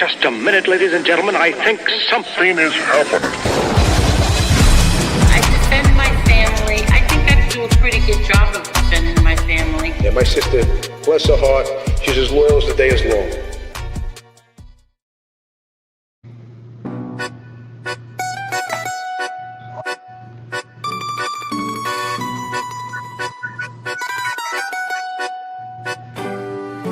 Just a minute, ladies and gentlemen. I think something is happening. I defend my family. I think I do a pretty good job of defending my family. Yeah, my sister, bless her heart, she's as loyal as the day is long.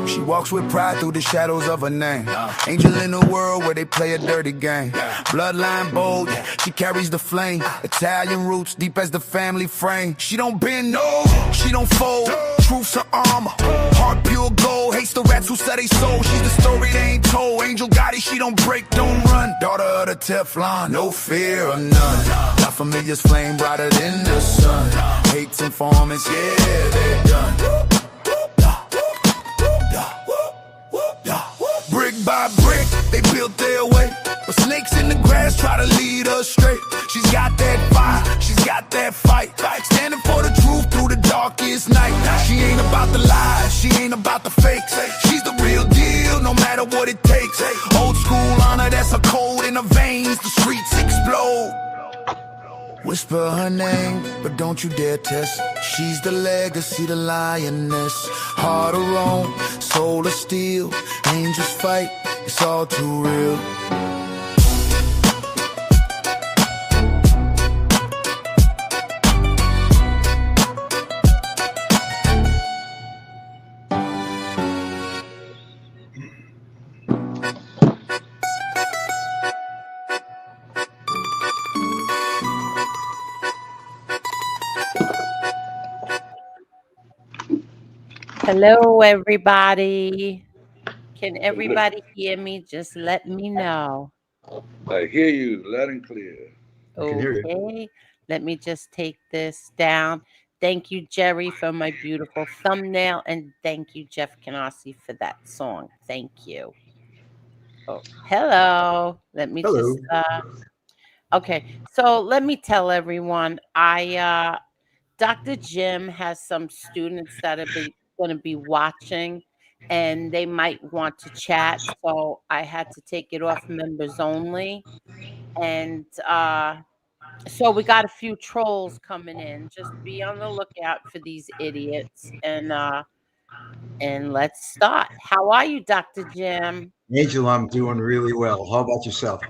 She walks with pride through the shadows of her name. Angel in a world where they play a dirty game. Bloodline bold, she carries the flame. Italian roots deep as the family frame. She don't bend, no, she don't fold. Truth's her armor, heart pure gold. Hates the rats who sell they soul. She's the story they ain't told. Angel Gotti, she don't break, don't run. Daughter of the Teflon, no fear of none. La familia's flame brighter than the sun. Hates informants, yeah, they're done. Brick by brick, they built their way. But snakes in the grass try to lead us straight. She's got that fire, she's got that fight. Standing for the truth through the darkest night. She ain't about the lies, she ain't about the fakes. She's the real deal, no matter what it takes. Old school honor, that's a code in her veins. The streets explode. Whisper her name, but don't you dare test. She's the legacy, the lioness. Heart of Rome, soul of steel. Angels fight, it's all too real. Hello, everybody. Can everybody hear me? Just let me know. I hear you loud and clear. Okay. Let me just take this down. Thank you, Jerry, for my beautiful thumbnail. And thank you, Jeff Canarsie, for that song. Thank you. Oh, hello. Let me just okay. So let me tell everyone, Dr. Jim has some students that are going to be watching, and they might want to chat. So I had to take it off members only. And so we got a few trolls coming in. Just be on the lookout for these idiots. And let's start. How are you, Dr. Jim? Angel, I'm doing really well. How about yourself?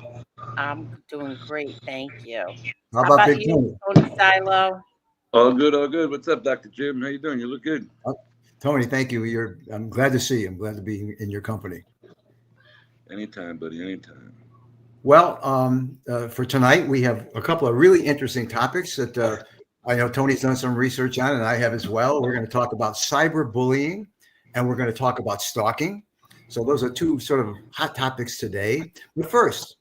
I'm doing great. Thank you. How about Big you, Tony Silo? All good, all good. What's up, Dr. Jim? How you doing? You look good. Tony, thank you. I'm glad to see you. I'm glad to be in your company. Anytime, buddy, anytime. Well, for tonight, we have a couple of really interesting topics that I know Tony's done some research on, and I have as well. We're going to talk about cyberbullying, and we're going to talk about stalking. So those are two sort of hot topics today. But first,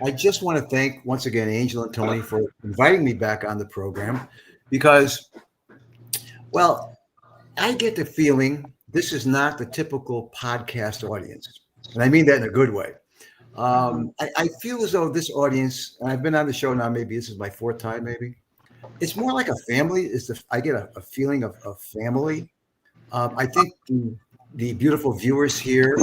I just want to thank, once again, Angel and Tony for inviting me back on the program because, well, I get the feeling this is not the typical podcast audience. And I mean that in a good way. I feel as though this audience, and I've been on the show now, maybe this is my fourth time, maybe. It's more like a family. I get a feeling of family. I think the beautiful viewers here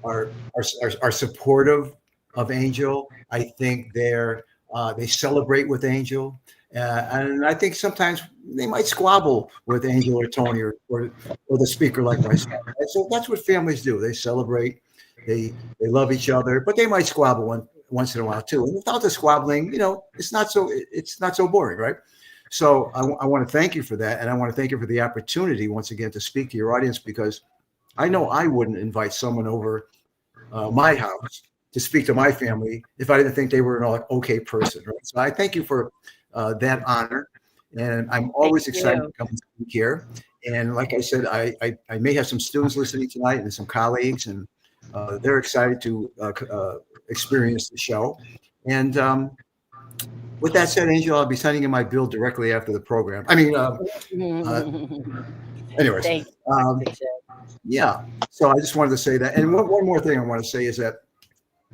are supportive of Angel. I think they celebrate with Angel. And I think sometimes they might squabble with Angel or Tony or the speaker like myself. And so that's what families do. They celebrate, they love each other, but they might squabble once in a while too. And without the squabbling, it's not so boring, right? So I want to thank you for that. And I want to thank you for the opportunity once again to speak to your audience, because I know I wouldn't invite someone over my house to speak to my family if I didn't think they were an okay person, right? So I thank you for that honor, and I'm always excited to come and speak here. And like I said, I may have some students listening tonight and some colleagues, and they're excited to experience the show. And with that said, Angel, I'll be sending in my bill directly after the program. I mean, anyways, yeah. So I just wanted to say that. And one more thing I want to say is that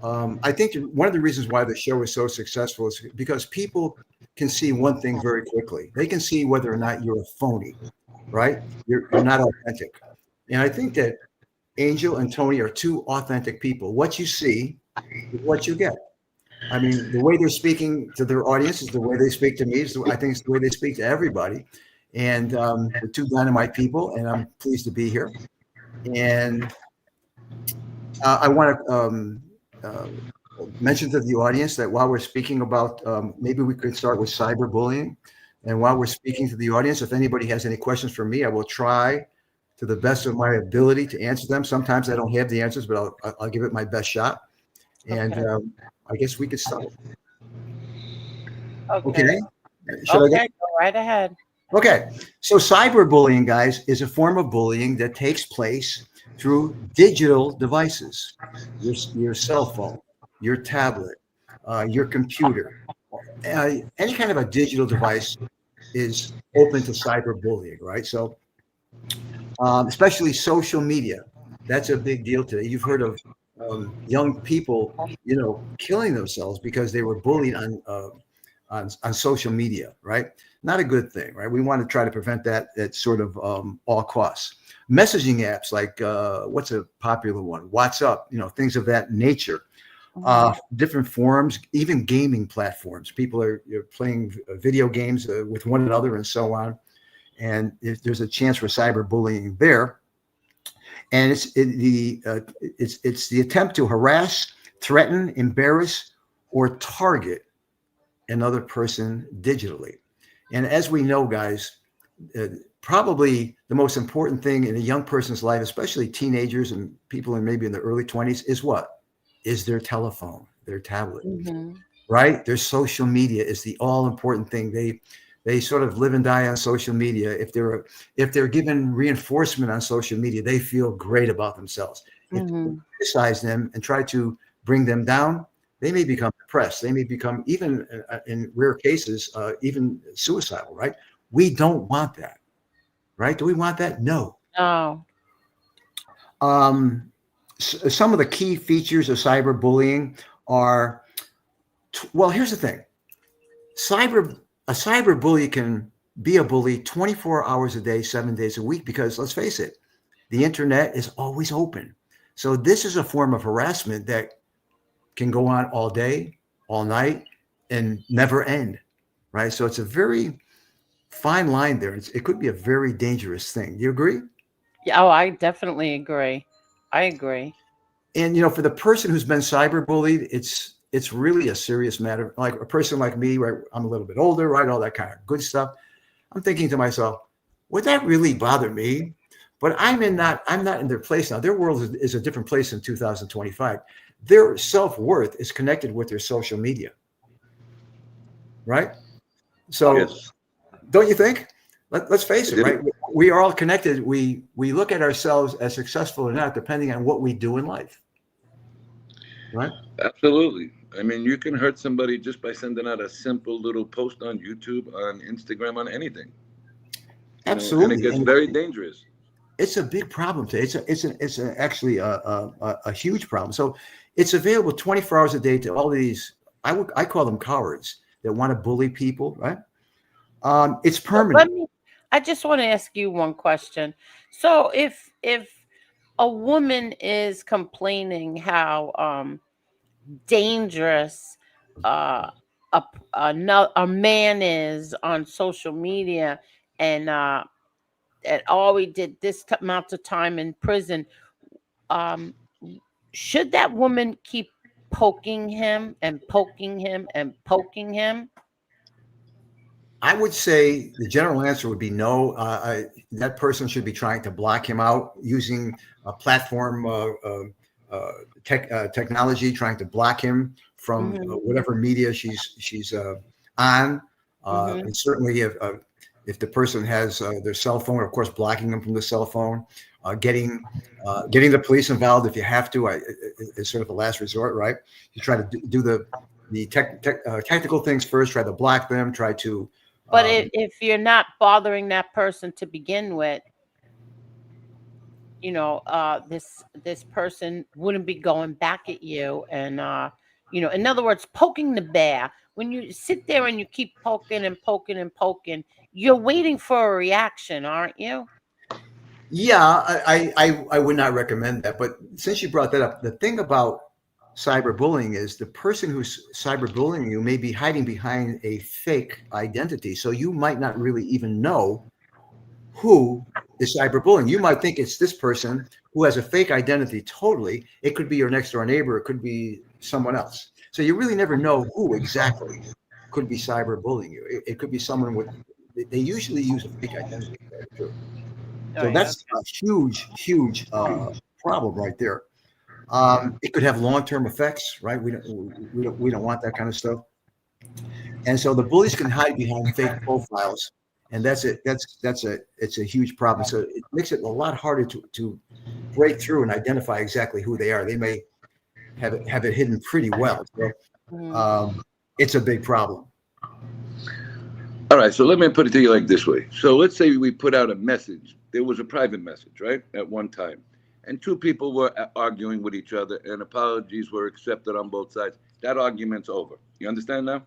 I think one of the reasons why the show is so successful is because people can see one thing very quickly. They can see whether or not you're a phony, right? You're not authentic. And I think that Angel and Tony are two authentic people. What you see is what you get. I mean, the way they're speaking to their audience is the way they speak to me. I think it's the way they speak to everybody. And they're two dynamite people, and I'm pleased to be here. And I want to mention to the audience that while we're speaking about, maybe we could start with cyberbullying. And while we're speaking to the audience, if anybody has any questions for me, I will try to the best of my ability to answer them. Sometimes I don't have the answers, but I'll give it my best shot. And I guess we could start. Okay. Should I Okay, go right ahead. Okay. So cyberbullying, guys, is a form of bullying that takes place through digital devices, your cell phone, your tablet, your computer. Any kind of a digital device is open to cyberbullying, right? So especially social media. That's a big deal today. You've heard of young people, killing themselves because they were bullied on social media, right? Not a good thing, right? We want to try to prevent that at sort of all costs. Messaging apps like what's a popular one? WhatsApp, things of that nature. Different forums, even gaming platforms. People are playing video games with one another and so on. And there's a chance for cyberbullying there. And it's the attempt to harass, threaten, embarrass, or target another person digitally. And as we know, guys, probably the most important thing in a young person's life, especially teenagers and people maybe in the early 20s, is what? Is their telephone, their tablet, right? Their social media is the all important thing. They sort of live and die on social media. If they're given reinforcement on social media, they feel great about themselves. If you criticize them and try to bring them down, they may become depressed. They may become, even in rare cases, even suicidal, right? We don't want that, right? Do we want that? No. No. Some of the key features of cyberbullying are, well, here's the thing. A cyber bully can be a bully 24 hours a day, 7 days a week, because let's face it, the internet is always open. So this is a form of harassment that can go on all day, all night, and never end, right? So it's a very fine line there. It could be a very dangerous thing. Do you agree? Yeah, I definitely agree. I agree. And for the person who's been cyberbullied, it's really a serious matter. Like a person like me, right? I'm a little bit older, right? All that kind of good stuff. I'm thinking to myself, would that really bother me? But I'm not in their place now. Their world is a different place in 2025. Their self-worth is connected with their social media, right? So Yes. don't you think? Let's face it, right? We are all connected. We look at ourselves as successful or not, depending on what we do in life, right? Absolutely. I mean, you can hurt somebody just by sending out a simple little post on YouTube, on Instagram, on anything. Absolutely. And it gets very dangerous. It's a big problem today. It's actually a huge problem. So it's available 24 hours a day to all these. I call them cowards that want to bully people, right? It's permanent. I just want to ask you one question. So if a woman is complaining how dangerous a man is on social media, and all we did this amount of time in prison, um, should that woman keep poking him and poking him and poking him? I would say the general answer would be no. That person should be trying to block him out using a platform technology, trying to block him from whatever media she's on. And certainly, if the person has their cell phone, of course, blocking them from the cell phone, getting the police involved if you have to, is sort of the last resort, right? You try to do the technical things first. Try to block them. Try to. But if you're not bothering that person to begin with, this person wouldn't be going back at you. And in other words, poking the bear. When you sit there and you keep poking and poking and poking, you're waiting for a reaction, aren't you? Yeah, I would not recommend that. But since you brought that up, the thing about cyberbullying is the person who's cyberbullying you may be hiding behind a fake identity. So you might not really even know who is cyberbullying. You might think it's this person who has a fake identity totally. It could be your next door neighbor, it could be someone else. So you really never know who exactly could be cyberbullying you. It could be someone with, they usually use a fake identity. That's true. Oh, So yeah. that's a huge problem right there. It could have long-term effects, right? We don't want that kind of stuff. And so the bullies can hide behind fake profiles, and that's it. It's a huge problem. So it makes it a lot harder to break through and identify exactly who they are. They may have it hidden pretty well. So it's a big problem. All right, so let me put it to you like this way. So let's say we put out a message. There was a private message, right, at one time. And two people were arguing with each other, and apologies were accepted on both sides. That argument's over. You understand now?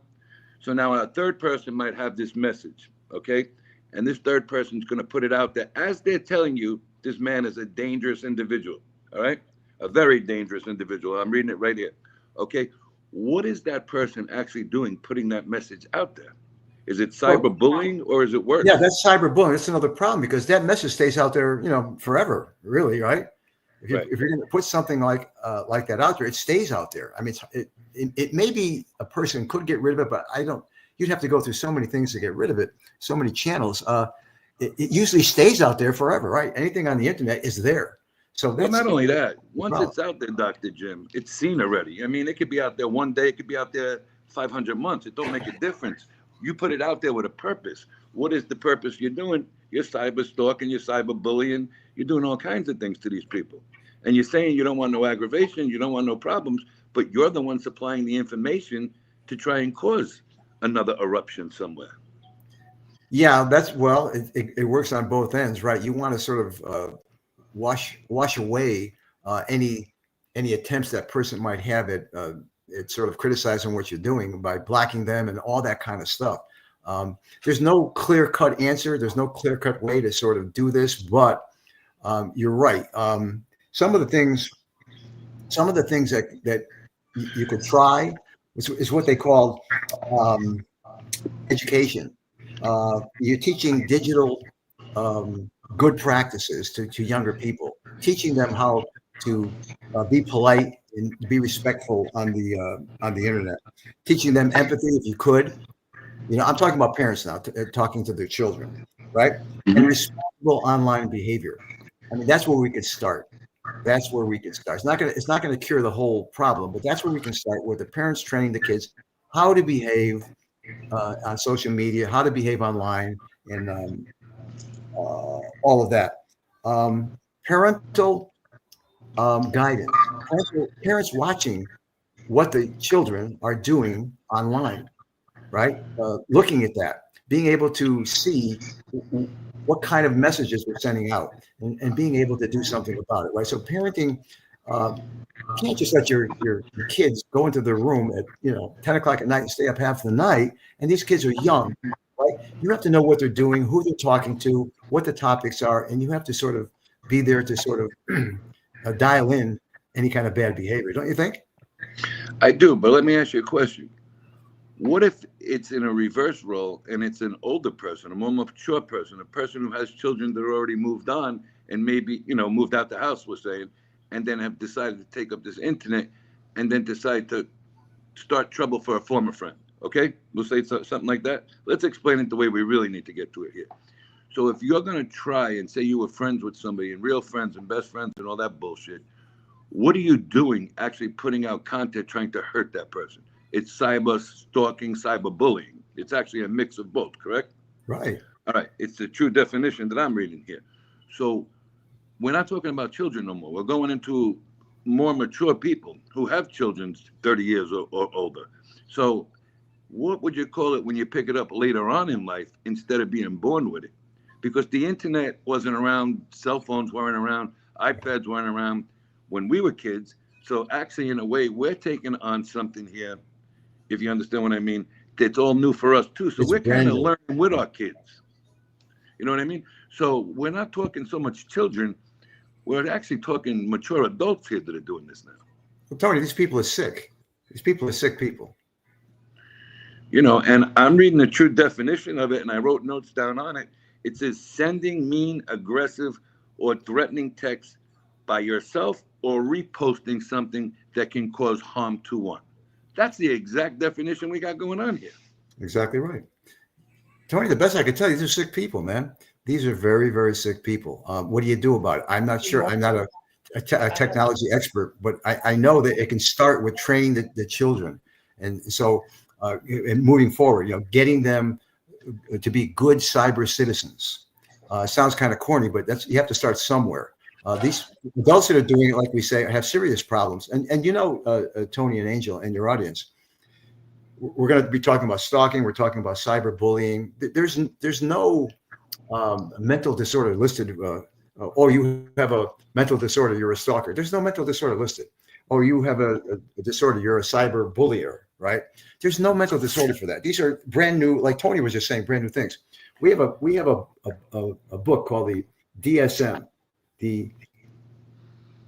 So now a third person might have this message, okay? And this third person's going to put it out there as they're telling you this man is a dangerous individual, all right? A very dangerous individual. I'm reading it right here, okay? What is that person actually doing putting that message out there? Is it cyberbullying or is it worse? Yeah, that's cyberbullying. That's another problem because that message stays out there, forever, really, right? If you're going to put something like that out there, it stays out there. I mean, it may be a person could get rid of it, but you'd have to go through so many things to get rid of it, so many channels. It usually stays out there forever, right? Anything on the internet is there. So that's not only that, once it's out there, Dr. Jim, it's seen already. I mean, it could be out there one day, it could be out there 500 months. It don't make a difference. You put it out there with a purpose. What is the purpose you're doing? You're cyber stalking, you're cyber bullying, you're doing all kinds of things to these people. And you're saying you don't want no aggravation, you don't want no problems, but you're the one supplying the information to try and cause another eruption somewhere. Yeah, it works on both ends, right? You want to sort of wash away any attempts that person might have at sort of criticizing what you're doing by blocking them and all that kind of stuff. There's no clear-cut answer. There's no clear-cut way to sort of do this, but you're right. Some of the things that you could try is what they call education. You're teaching digital good practices to younger people, teaching them how to be polite and be respectful on the internet, teaching them empathy if you could. I'm talking about parents now, talking to their children, right? Mm-hmm. And responsible online behavior. I mean, that's where we could start. It's not going to cure the whole problem, but that's where we can start with the parents training the kids how to behave on social media, how to behave online, and all of that. Parental guidance, parents watching what the children are doing online, right? Looking at that, being able to see what kind of messages we're sending out and being able to do something about it, right? So parenting, you can't just let your kids go into their room at 10 o'clock at night and stay up half the night. And these kids are young, right? You have to know what they're doing, who they're talking to, what the topics are, and you have to sort of be there to sort of dial in any kind of bad behavior, don't you think? I do, but let me ask you a question. What if it's in a reverse role and it's an older person, a more mature person, a person who has children that are already moved on and maybe, moved out the house, we're saying, and then have decided to take up this internet and then decide to start trouble for a former friend, okay? We'll say something like that. Let's explain it the way we really need to get to it here. So if you're going to try and say you were friends with somebody and real friends and best friends and all that bullshit, what are you doing actually putting out content trying to hurt that person? It's cyber stalking, cyber bullying. It's actually a mix of both, correct? Right. All right. It's the true definition that I'm reading here. So we're not talking about children no more. We're going into more mature people who have children 30 years or older. So what would you call it when you pick it up later on in life instead of being born with it? Because the internet wasn't around, cell phones weren't around, iPads weren't around when we were kids. So actually, in a way, we're taking on something here, if you understand what I mean, it's all new for us too. So we're kind of learning with our kids. You know what I mean? So we're not talking so much children. We're actually talking mature adults here that are doing this now. Well, Tony, these people are sick. These people are sick people. You know, and I'm reading the true definition of it, and I wrote notes down on it. It says sending mean, aggressive, or threatening text by yourself or reposting something that can cause harm to one. That's the exact definition we got going on here. Exactly right. Tony, the best I could tell you, these are sick people, man. These are very, very sick people. What do you do about it? I'm not sure. I'm not a technology expert, but I know that it can start with training the children. And so and moving forward, getting them to be good cyber citizens. Sounds kind of corny, but you have to start somewhere. These adults that are doing it, like we say, have serious problems. And Tony and Angel and your audience, we're going to be talking about stalking. We're talking about cyberbullying. There's no mental disorder listed. Oh, you have a mental disorder, you're a stalker. There's no mental disorder listed. Oh, you have a disorder, you're a cyber bullier, right? There's no mental disorder for that. These are brand new, like Tony was just saying, brand new things. We have a book called the DSM, the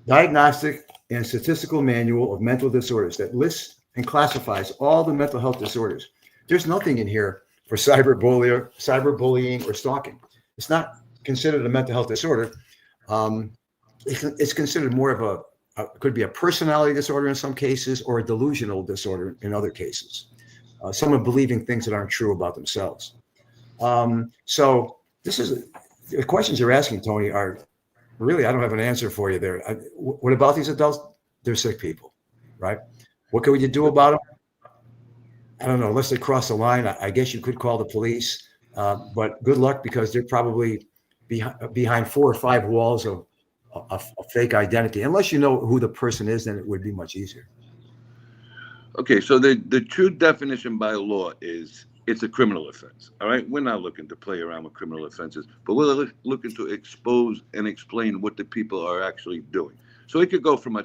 Diagnostic and Statistical Manual of Mental Disorders, that lists and classifies all the mental health disorders. There's nothing in here for cyberbullying or stalking. It's not considered a mental health disorder. It's considered more of could be a personality disorder in some cases, or a delusional disorder in other cases. Someone believing things that aren't true about themselves. So the questions you're asking, Tony, are really, I don't have an answer for you there. What about these adults? They're sick people, right? What can you do about them? I don't know, unless they cross the line. I guess you could call the police, but good luck, because they're probably behind 4 or 5 walls of a fake identity. Unless you know who the person is, then it would be much easier. Okay, so the true definition by law is it's a criminal offense. All right, we're not looking to play around with criminal offenses, but we're looking to expose and explain what the people are actually doing. So it could go from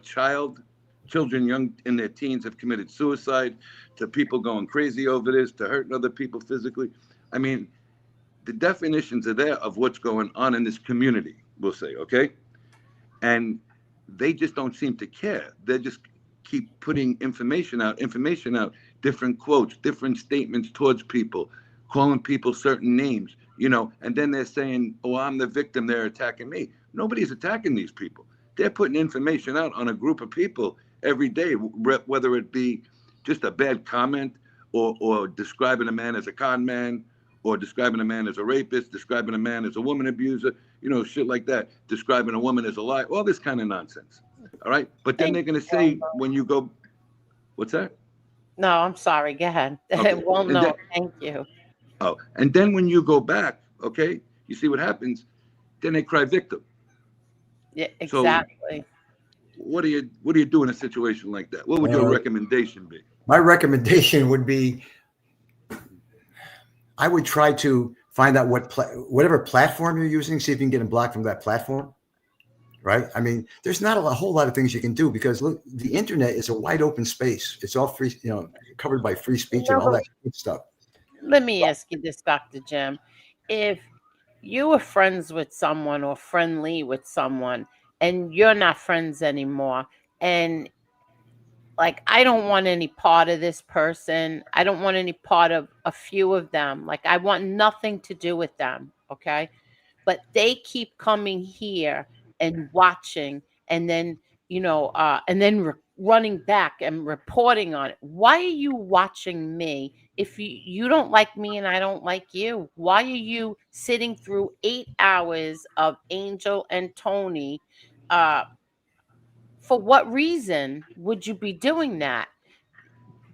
children young in their teens have committed suicide, to people going crazy over this, to hurting other people physically. I mean, the definitions are there of what's going on in this community, we'll say, okay? And they just don't seem to care. They just keep putting information out, different quotes, different statements towards people, calling people certain names, and then they're saying, oh, I'm the victim, they're attacking me. Nobody's attacking these people. They're putting information out on a group of people every day, whether it be just a bad comment, or describing a man as a con man, or describing a man as a rapist, describing a man as a woman abuser, shit like that, describing a woman as a liar, all this kind of nonsense. All right. But then they're going to say, when you go, what's that? No, I'm sorry. Go ahead. Okay. Well, no, thank you. Oh, and then when you go back, okay, you see what happens, then they cry victim. Yeah, exactly. So what do you do in a situation like that? What would your recommendation be? My recommendation would be, I would try to find out whatever platform you're using, see if you can get them blocked from that platform. Right? I mean, there's not a whole lot of things you can do, because look, the internet is a wide open space. It's all free, covered by free speech and all that good stuff. Let me ask you this, Dr. Jim. If you were friends with someone or friendly with someone, and you're not friends anymore, and like, I don't want any part of this person, I don't want any part of a few of them, like, I want nothing to do with them, okay? But they keep coming here and watching, and then running back and reporting on it. Why are you watching me? If you don't like me and I don't like you, why are you sitting through 8 hours of Angel and Tony? For what reason would you be doing that?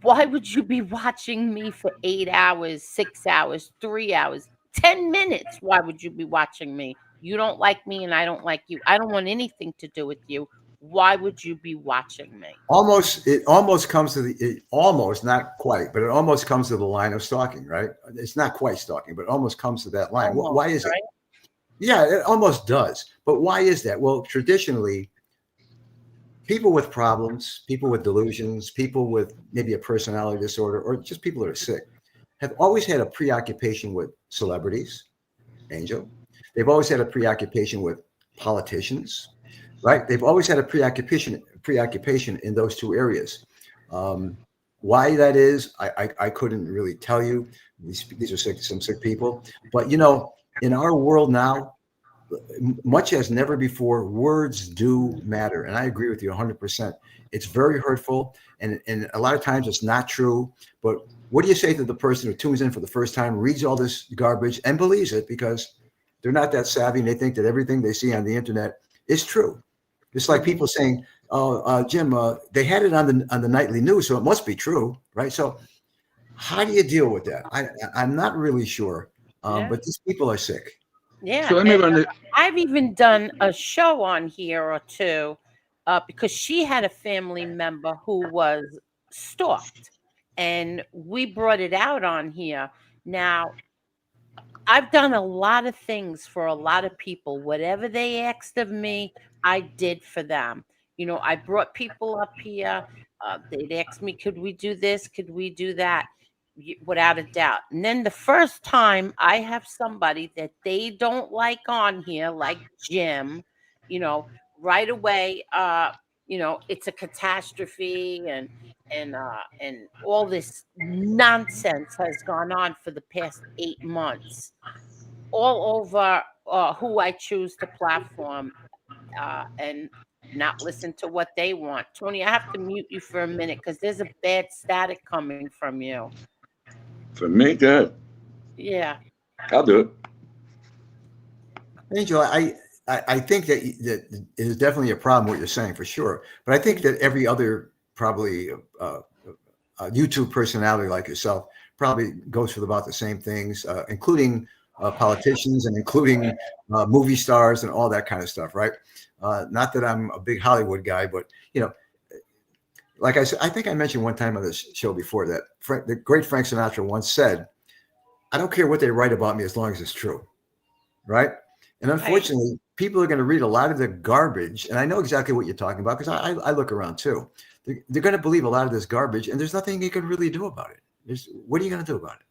Why would you be watching me for 8 hours, 6 hours, 3 hours, 10 minutes? Why would you be watching me? You don't like me and I don't like you. I don't want anything to do with you. Why would you be watching me? It almost comes to not quite, but it almost comes to the line of stalking, right? It's not quite stalking, but it almost comes to that line. Almost, why is right? it? Yeah, it almost does. But why is that? Well, traditionally, people with problems, people with delusions, people with maybe a personality disorder, or just people that are sick, have always had a preoccupation with celebrities, Angel, They've always had a preoccupation with politicians, right? They've always had a preoccupation in those two areas. Why that is, I couldn't really tell you. These are some sick people, but you know, in our world now, much as never before, words do matter, and I agree with you 100%. It's very hurtful, and a lot of times it's not true. But what do you say to the person who tunes in for the first time, reads all this garbage, and believes it because they're not that savvy and they think that everything they see on the internet is true? It's like people saying, "Oh, Jim, they had it on the nightly news, so it must be true, right?" So, how do you deal with that? I'm not really sure, Yeah. but these people are sick. Yeah, So let me and run it. I've even done a show on here or two because she had a family member who was stalked, and we brought it out on here. Now, I've done a lot of things for a lot of people. Whatever they asked of me, I did for them. I brought people up here. They'd ask me, could we do this? Could we do that? Without a doubt. And then the first time I have somebody that they don't like on here, like Jim, you know, right away, it's a catastrophe and all this nonsense has gone on for the past 8 months all over who I choose to platform and not listen to what they want. Tony, I have to mute you for a minute because there's a bad static coming from you. For me, good. Yeah. I'll do it. Angel, I think that it is definitely a problem what you're saying for sure. But I think that every other probably YouTube personality like yourself probably goes through about the same things, including politicians and including movie stars and all that kind of stuff, right? Not that I'm a big Hollywood guy, but like I said, I think I mentioned one time on this show before that the great Frank Sinatra once said, "I don't care what they write about me as long as it's true," right? And unfortunately, people are going to read a lot of the garbage, and I know exactly what you're talking about because I look around too. They're going to believe a lot of this garbage, and there's nothing you can really do about it. What are you going to do about it?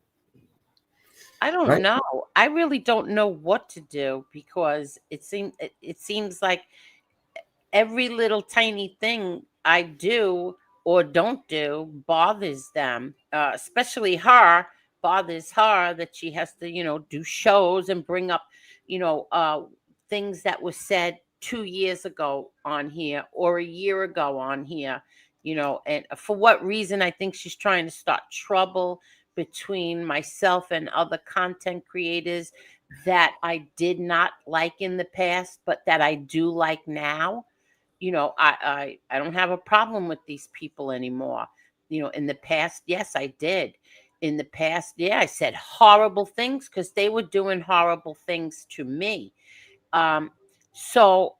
I don't know. I really don't know what to do because it seems like every little tiny thing I do or don't do bothers them, especially her. Bothers her that she has to, do shows and bring up, things that were said 2 years ago on here or a year ago on here, and for what reason I think she's trying to start trouble between myself and other content creators that I did not like in the past, but that I do like now. I don't have a problem with these people anymore. In the past, yes, I did. In the past, yeah, I said horrible things because they were doing horrible things to me. So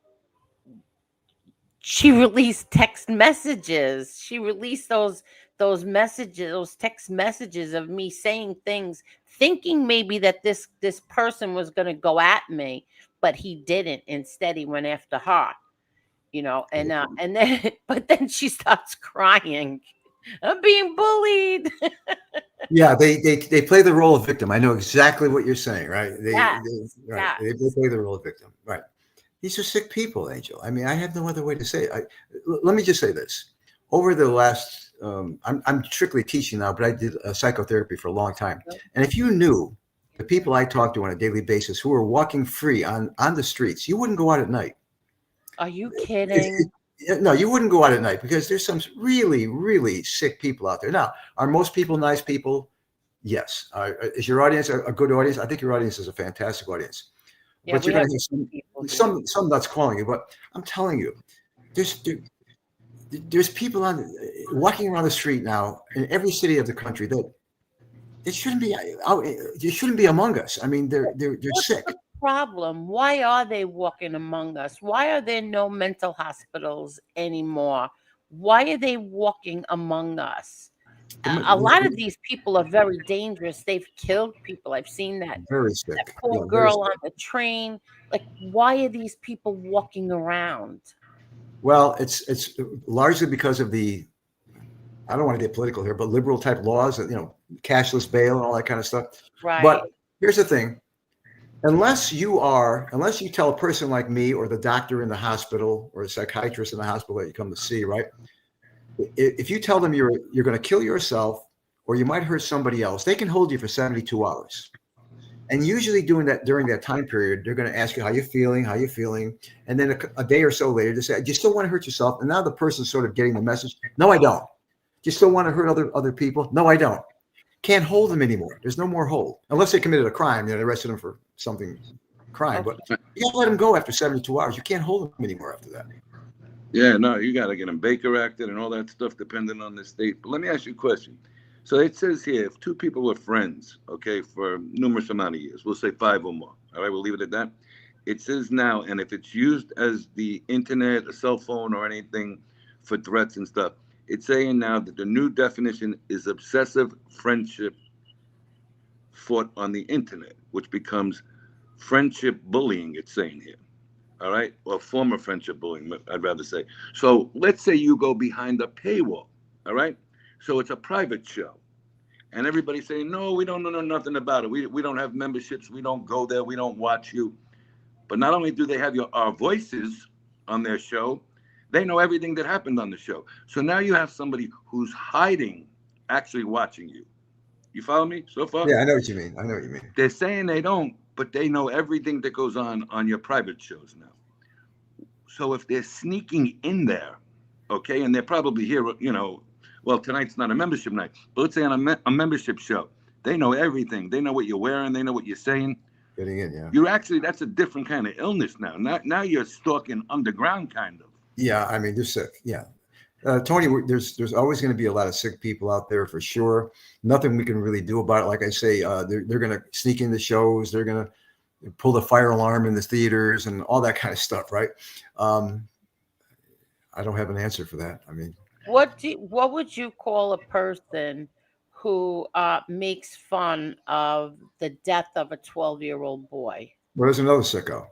she released text messages. She released those messages, those text messages of me saying things, thinking maybe that this person was going to go at me, but he didn't. Instead, he went after her. And then but then she starts crying. I'm being bullied. Yeah, they play the role of victim. I know exactly what you're saying, right? They play the role of victim, right? These are sick people, Angel. I mean, I have no other way to say it. Let me just say this: over the last, I'm strictly teaching now, but I did psychotherapy for a long time, and if you knew the people I talk to on a daily basis who are walking free on the streets, you wouldn't go out at night. Are you kidding? No, you wouldn't go out at night because there's some really, really sick people out there. Now, are most people nice people? Yes. Is your audience a good audience? I think your audience is a fantastic audience. Yeah, but you're going to have some nuts calling you. But I'm telling you, there's people walking around the street now in every city of the country that it shouldn't be out. You shouldn't be among us. I mean, they're sick. Problem. Why are they walking among us? Why are there no mental hospitals anymore? Why are they walking among us? A lot of these people are very dangerous. They've killed people. I've seen that. Very sick. That poor girl on the train. Like, why are these people walking around? Well, it's largely because of I don't want to get political here, but liberal type laws, cashless bail and all that kind of stuff. Right. But here's the thing. unless you tell a person like me or the doctor in the hospital or a psychiatrist in the hospital that you come to see, right? If you tell them you're going to kill yourself or you might hurt somebody else, they can hold you for 72 hours. And usually during that time period, they're going to ask you how you're feeling. And then a day or so later, they say, do you still want to hurt yourself? And now the person's sort of getting the message. No, I don't. Do you still want to hurt other people? No, I don't. Can't hold them anymore. There's no more hold. Unless they committed a crime, they arrested them for crime. But you got to let them go after 72 hours. You can't hold them anymore after that. Yeah, no, you got to get them Baker acted and all that stuff, depending on the state. But let me ask you a question. So it says here, if two people were friends, okay, for numerous amount of years, we'll say 5 or more. All right, we'll leave it at that. It says now, and if it's used as the internet, a cell phone, or anything for threats and stuff, it's saying now that the new definition is obsessive friendship fought on the internet, which becomes friendship bullying, it's saying here. All right, or former friendship bullying, I'd rather say. So let's say you go behind a paywall, all right? So it's a private show. And everybody's saying, no, we don't know nothing about it. We don't have memberships. We don't go there. We don't watch you. But not only do they have our voices on their show, they know everything that happened on the show. So now you have somebody who's hiding, actually watching you. You follow me so far? Yeah, I know what you mean. They're saying they don't, but they know everything that goes on your private shows now. So if they're sneaking in there, okay, and they're probably here, well, tonight's not a membership night, but let's say on a membership show, they know everything. They know what you're wearing. They know what you're saying. Getting in, yeah. That's a different kind of illness now. Now you're stalking underground, kind of. Yeah, I mean, they're sick. Yeah. Tony, there's always going to be a lot of sick people out there for sure. Nothing we can really do about it. Like I say, they're going to sneak into shows. They're going to pull the fire alarm in the theaters and all that kind of stuff, right? I don't have an answer for that. I mean, what would you call a person who makes fun of the death of a 12-year-old boy? well, there's another sicko.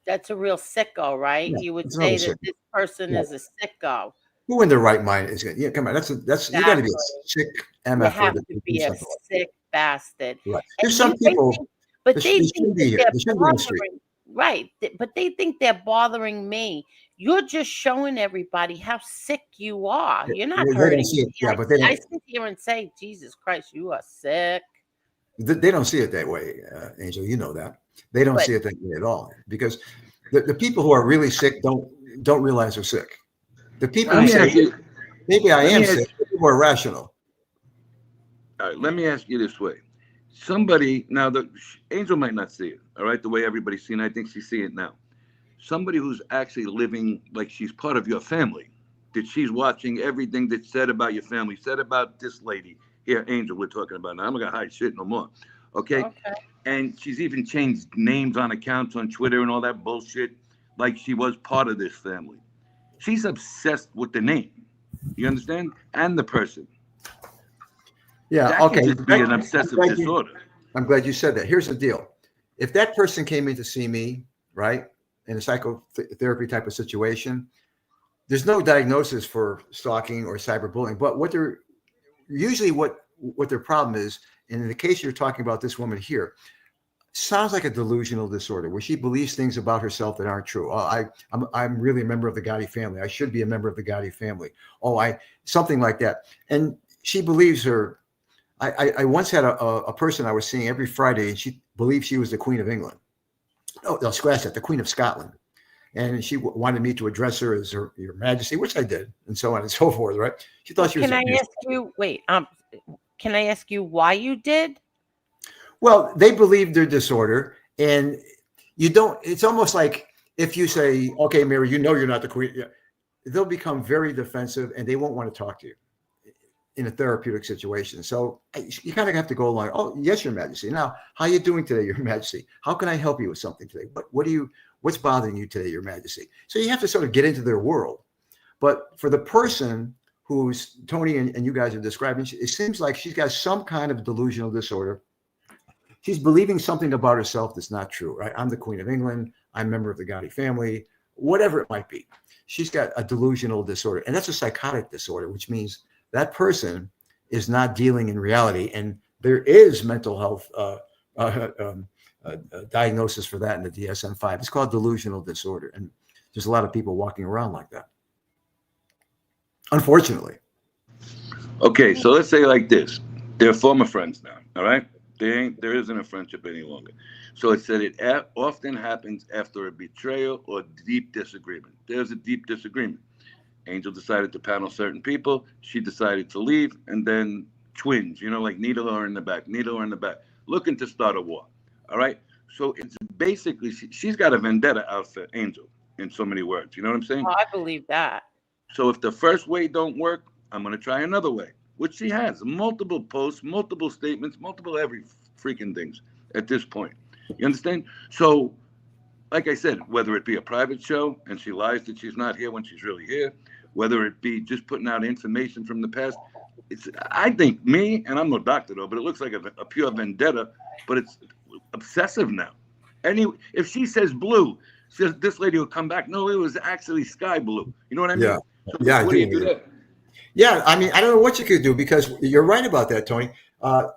That's a real sicko, right? Yeah, You would it's say another that this person Yeah. is a sicko. Who in their right mind is going to, yeah, come on. That's you got to be a sick You MF. have to be a sick bastard. Right. And There's some people, but they they shouldn't think be that here. they're They shouldn't be on the street. bothering, right? But they think they're bothering me. You're just showing everybody how sick you are. You're not They don't hurting see it. me. Yeah, but they I don't, sit here and say, Jesus Christ, you are sick. they don't see it that way, Angel. You know that. They don't But- see it that way at all because the people who are really sick don't realize they're sick. The people who say, maybe I am sick, people are rational. All right, let me ask you this way. Somebody, now the Angel might not see it, all right, the way everybody's seen it. I think she's seeing it now. Somebody who's actually living like she's part of your family, that she's watching everything that's said about your family, said about this lady here, Angel, we're talking about now. I'm not going to hide shit no more, okay? And she's even changed names on accounts on Twitter and all that bullshit, like she was part of this family. She's obsessed with the name, you understand? And the person. Yeah, That okay. can just be an obsessive disorder. I'm glad you said that. Here's the deal. If that person came in to see me, right, in a psychotherapy type of situation, there's no diagnosis for stalking or cyberbullying. But what their problem is, and in the case you're talking about this woman here, sounds like a delusional disorder where she believes things about herself that aren't true. Oh, I'm really a member of the Gotti family. I should be a member of the Gotti family. Oh, something like that. And she believes her. I once had a person I was seeing every Friday, and she believed she was the Queen of England. Oh, they'll scratch that, the Queen of Scotland. And she wanted me to address her as Your Majesty, which I did, and so on and so forth, right? She thought she was. Can I ask you why you did? Well, they believe their disorder, and you don't. It's almost like if you say, "Okay, Mary, you know you're not the Queen," they'll become very defensive, and they won't want to talk to you in a therapeutic situation. So you kind of have to go along. Oh, yes, Your Majesty. Now, how are you doing today, Your Majesty? How can I help you with something today? What's bothering you today, Your Majesty? So you have to sort of get into their world. But for the person who's Tony and you guys are describing, it seems like she's got some kind of delusional disorder. She's believing something about herself that's not true, right? I'm the Queen of England. I'm a member of the Gotti family, whatever it might be. She's got a delusional disorder, and that's a psychotic disorder, which means that person is not dealing in reality. And there is mental health diagnosis for that in the DSM-5. It's called delusional disorder, and there's a lot of people walking around like that, unfortunately. Okay, so let's say like this: they're former friends now. All right, there isn't a friendship any longer. So it said it often happens after a betrayal or deep disagreement. There's a deep disagreement. Angel decided to panel certain people. She decided to leave, and then twins, like needle her in the back, looking to start a war. All right. So it's basically she's got a vendetta out for Angel in so many words. You know what I'm saying? Oh, I believe that. So if the first way don't work, I'm gonna try another way, which she has multiple posts, multiple statements, multiple every freaking things at this point. You understand? So, like I said, whether it be a private show and she lies that she's not here when she's really here, whether it be just putting out information from the past, I think and I'm no doctor though, but it looks like a pure vendetta, but it's obsessive now. If she says blue, this lady will come back. No, it was actually sky blue. You know what I mean? Yeah. So Yeah. what do you do there? Yeah. I mean, I don't know what you could do, because you're right about that, Tony.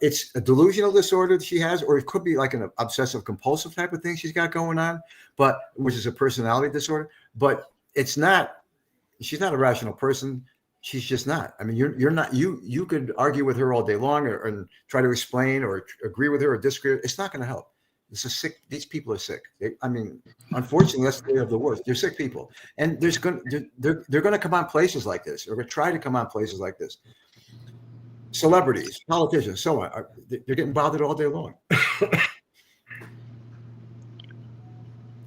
It's a delusional disorder that she has, or it could be like an obsessive compulsive type of thing she's got going on, which is a personality disorder. But she's not a rational person. She's just not. I mean, you're not. You could argue with her all day long and try to explain or agree with her or disagree. It's not going to help. These people are sick. Unfortunately, that's the worst. They're sick people, and they're going to come on places like this, or try to come on places like this. Celebrities, politicians, so on. They're getting bothered all day long.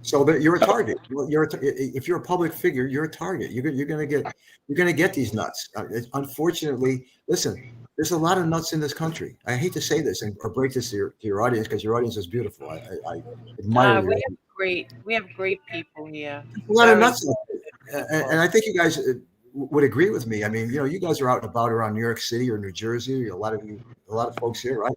So that you're a target. If you're a public figure, you're a target. You're gonna get these nuts. Unfortunately, listen. There's a lot of nuts in this country. I hate to say this or break this to your audience, because your audience is beautiful. I admire you. We have great people here. A lot of nuts, and I think you guys would agree with me. I mean, you guys are out and about around New York City or New Jersey. A lot of folks here, right?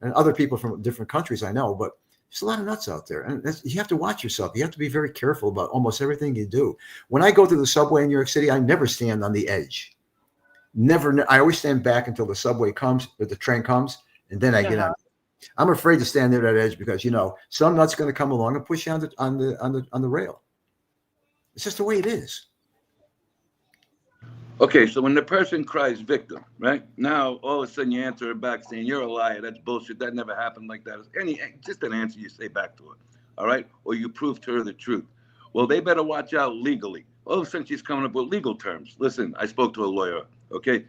And other people from different countries, I know, but there's a lot of nuts out there, and you have to watch yourself. You have to be very careful about almost everything you do. When I go to the subway in New York City, I never stand on the edge. Never. I always stand back until the subway comes, or the train comes, and then I get on. I'm afraid to stand there at that edge, because some nut's going to come along and push you on the rail. It's just the way it is. Okay, so when the person cries victim, right? Now all of a sudden you answer her back saying you're a liar. That's bullshit. That never happened like that. Just an answer you say back to her, all right? Or you prove to her the truth. Well, they better watch out legally. All of a sudden she's coming up with legal terms. Listen, I spoke to a lawyer. Okay,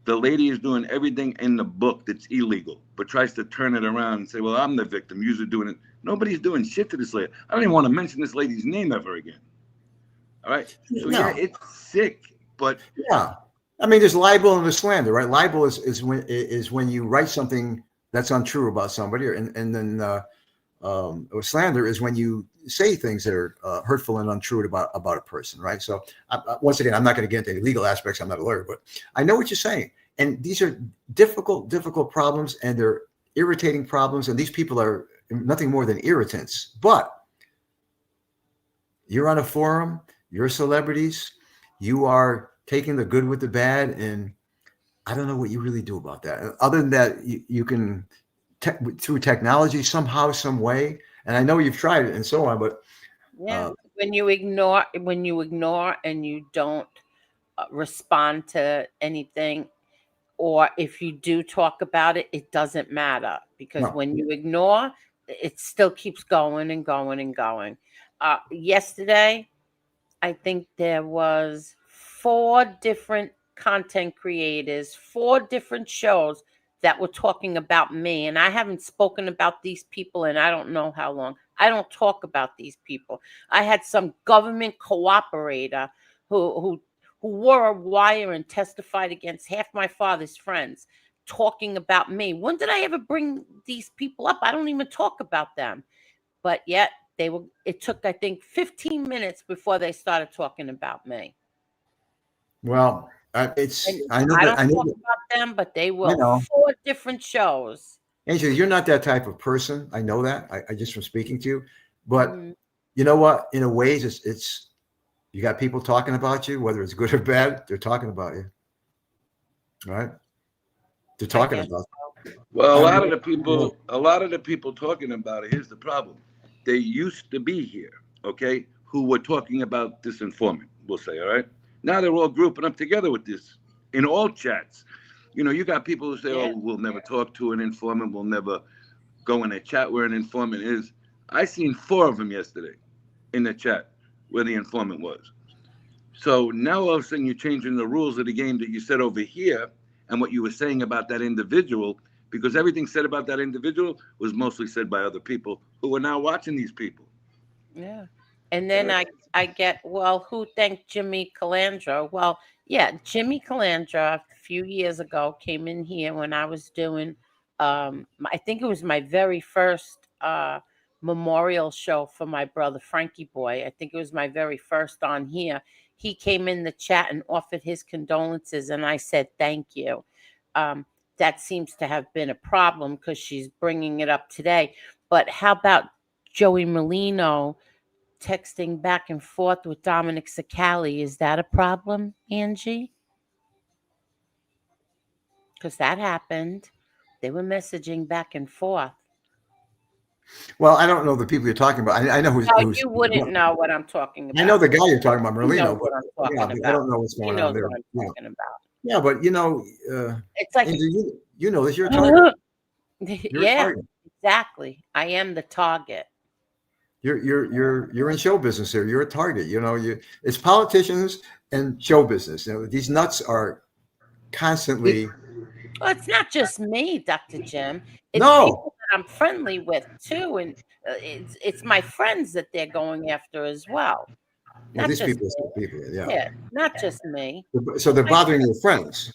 the lady is doing everything in the book that's illegal, but tries to turn it around and say, well, I'm the victim. You're doing it. Nobody's doing shit to this lady. I don't even want to mention this lady's name ever again. All right. So yeah, it's sick, but yeah. I mean, there's libel and there's slander, right? Libel is when you write something that's untrue about somebody, and then slander is when you say things that are hurtful and untrue about a person, right? So once again, I'm not going to get into any legal aspects. I'm not a lawyer, but I know what you're saying. And these are difficult problems, and they're irritating problems. And these people are nothing more than irritants. But you're on a forum, you're celebrities, you are taking the good with the bad, and I don't know what you really do about that. Other than that, you can through technology somehow, some way. And I know you've tried it and so on, but when you ignore and you don't respond to anything, or if you do talk about it, it doesn't matter, because when you ignore, it still keeps going and going and going. Yesterday, I think there was 4 different content creators, 4 different shows that were talking about me, and I haven't spoken about these people in I don't know how long. I don't talk about these people. I had some government cooperator who wore a wire and testified against half my father's friends talking about me. When did I ever bring these people up? I don't even talk about them. But yet it took, I think, 15 minutes before they started talking about me. Well, I know I don't talk about them, but they will. 4 different shows. Angel, you're not that type of person. I know that. I just from speaking to you. But you know what? In a ways, it's you got people talking about you, whether it's good or bad. They're talking about you, right? They're talking about you. Well, I mean, a lot of the people talking about it. Here's the problem: they used to be here, okay, who were talking about this informant. We'll say, all right. Now they're all grouping up together with this in all chats. You know, you got people who say, "Oh, Yeah. we'll never talk to an informant. We'll never go in a chat where an informant is." I seen four of them yesterday in the chat where the informant was. So now all of a sudden you're changing the rules of the game that you said over here and what you were saying about that individual, because everything said about that individual was mostly said by other people who are now watching these people. Yeah. And then I get, well, who thanked Jimmy Calandra? Well, yeah, Jimmy Calandra a few years ago came in here when I was doing I think it was my very first memorial show for my brother Frankie Boy. I think it was my very first on here. He came in the chat and offered his condolences and I said thank you. That seems to have been a problem because she's bringing it up today. But how about Joey Molino texting back and forth with Dominic Sicali? Is that a problem, Angie? Because that happened. They were messaging back and forth. well, I don't know the people you're talking about. I know No, who's you wouldn't know what I'm talking I know about. the guy you're talking about, He knows Merlino, but what I'm yeah, talking but I about. don't know what's He going on knows there. what I'm Yeah, talking about. yeah, but It's like, Andrew, you know this. You're a target. You're a yeah, target. exactly. I am the target. You're in show business here. You're a target. You know, it's politicians and show business. You know, these nuts are constantly Well, it's not just me, Dr. Jim. It's no. people that I'm friendly with too, and it's my friends that they're going after as well. Well, Not these just people, me. yeah. Yeah, not just me. So they're bothering your friends.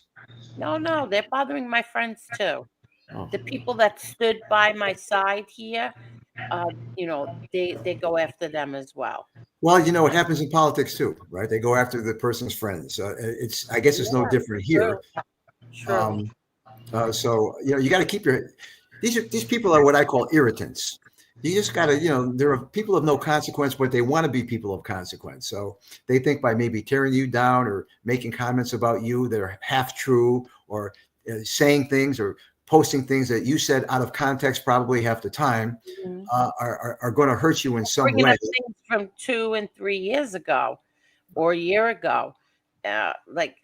No, they're bothering my friends too. Oh. The people that stood by my side here, they go after them as well. Well, you know what happens in politics too, right? They go after the person's friends. I guess it's no Yeah, different true, here. true. Um, so you know, you got to keep your. These people are what I call irritants. You just got to, there are people of no consequence, but they want to be people of consequence. So they think by maybe tearing you down or making comments about you that are half true, or saying things or posting things that you said out of context, probably half the time, Mhm. are going to hurt you in some Bringing way. up things from 2 and 3 years ago or a year ago, like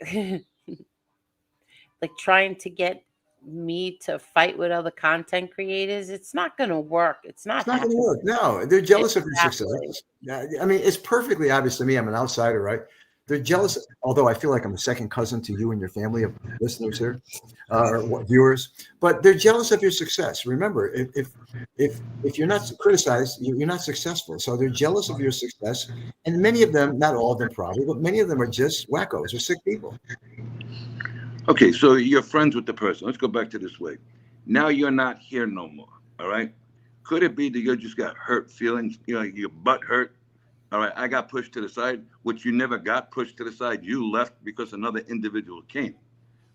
like trying to get me to fight with other content creators. It's not going to work. It's not It's not going to happening. work. No, they're jealous of your success. Exactly. I mean, it's perfectly obvious to me. I'm an outsider, right? They're jealous, although I feel like I'm a second cousin to you and your family of listeners here, or viewers. But they're jealous of your success. Remember, if you're not criticized, you're not successful. So they're jealous of your success, and many of them, not all of them probably, but many of them are just wackos or sick people. Okay, so you're friends with the person. Let's go back to this way. Now you're not here no more. All right. Could it be that you just got hurt feelings? You know, your butt hurt. All right. I got pushed to the side, which you never got pushed to the side. You left because another individual came.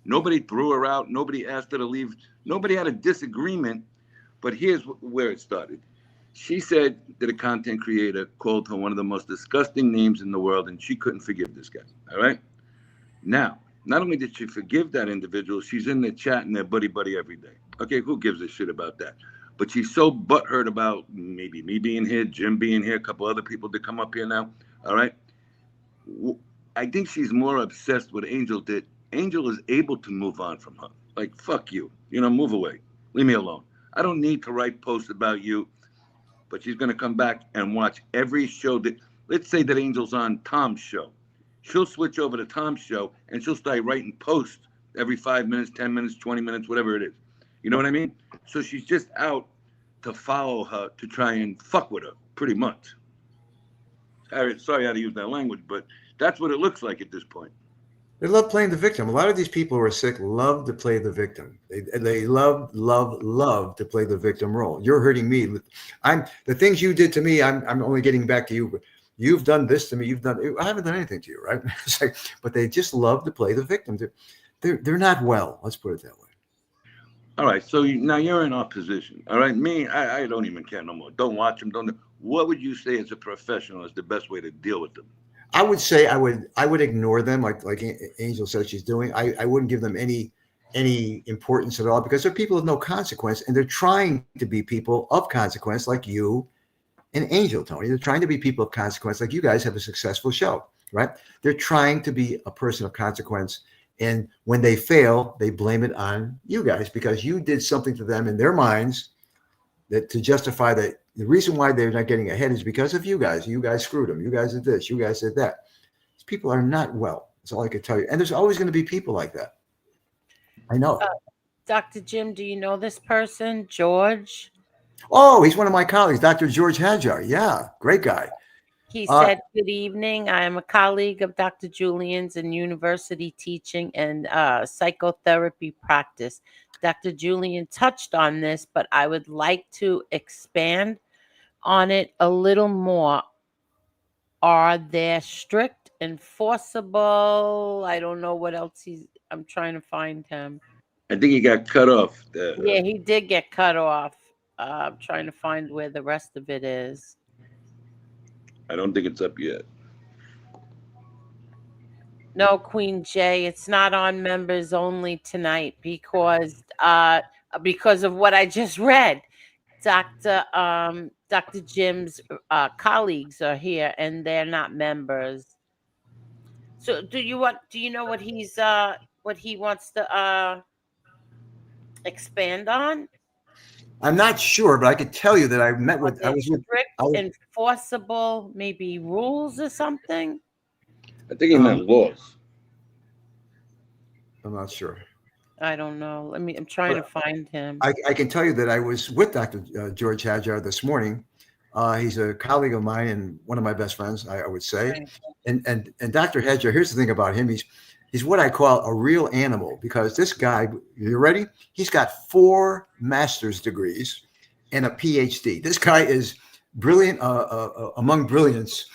Nobody threw her out. Nobody asked her to leave. Nobody had a disagreement. But here's where it started. She said that a content creator called her one of the most disgusting names in the world, and she couldn't forgive this guy. All right. Now, not only did she forgive that individual, she's in the chat and they're buddy every day. Okay, who gives a shit about that? But she's so butthurt about maybe me being here, Jim being here, a couple other people to come up here now. All right. I think she's more obsessed with Angel that Angel is able to move on from her. Like, fuck you. You know, move away. Leave me alone. I don't need to write posts about you. But she's going to come back and watch every show that, let's say that Angel's on Tom's show. She'll switch over to Tom's show and she'll start writing posts every 5 minutes, 10 minutes, 20 minutes, whatever it is. You know what I mean? So she's just out to follow her, to try and fuck with her, pretty much. Sorry how to use that language, but that's what it looks like at this point. They love playing the victim. A lot of these people who are sick love to play the victim. They love to play the victim role. You're hurting me. The things you did to me. I'm only getting back to you. But you've done this to me. I haven't done anything to you, right? It's like, but they just love to play the victim. They're not well. Let's put it that way. All right. So now you're in our position. All right. Me, I don't even care no more. Don't watch them. What would you say as a professional is the best way to deal with them? I would say I would ignore them like Angel said she's doing. I wouldn't give them any any importance at all because they're people of no consequence, and they're trying to be people of consequence like you and Angel, Tony. They're trying to be people of consequence like you guys have a successful show, right? They're trying to be a person of consequence. And when they fail, they blame it on you guys because you did something to them in their minds that to justify that the reason why they're not getting ahead is because of you guys. You guys screwed them. You guys did this. You guys did that. These people are not well. That's all I could tell you. And there's always going to be people like that. I know. Dr. Jim, do you know this person, George? Oh, he's one of my colleagues, Dr. George Hajar. Yeah, great guy. He said, "Good evening. I am a colleague of Dr. Julian's in university teaching and psychotherapy practice. Dr. Julian touched on this, but I would like to expand on it a little more. Are there strict, enforceable? I don't know what else I'm trying to find him. I think he got cut off. Yeah, he did get cut off. I'm trying to find where the rest of it is. I don't think it's up yet. No, Queen J, it's not on members only tonight because of what I just read. Dr. Jim's colleagues are here and they're not members. So do you know what he wants to expand on? I'm not sure, but I could tell you that I met with. I was with. Strict, enforceable, maybe rules or something. I think he meant laws. I'm not sure. I don't know. I'm trying to find him. I can tell you that I was with Dr. George Hajar this morning. He's a colleague of mine and one of my best friends, I would say. Right. And Dr. Hajar, here's the thing about him. He's what I call a real animal because this guy, you ready? He's got 4 master's degrees and a PhD. This guy is brilliant among brilliance.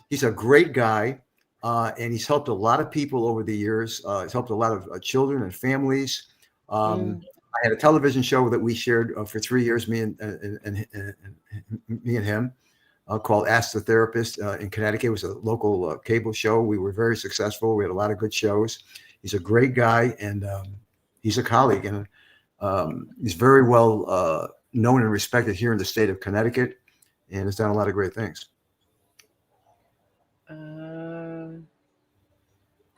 He's a great guy. And he's helped a lot of people over the years. He's helped a lot of children and families. I had a television show that we shared for 3 years, me and him, called Ask the Therapist in Connecticut. It was a local cable show. We were very successful. We had a lot of good shows. He's a great guy, and he's a colleague, and he's very well known and respected here in the state of Connecticut, and has done a lot of great things.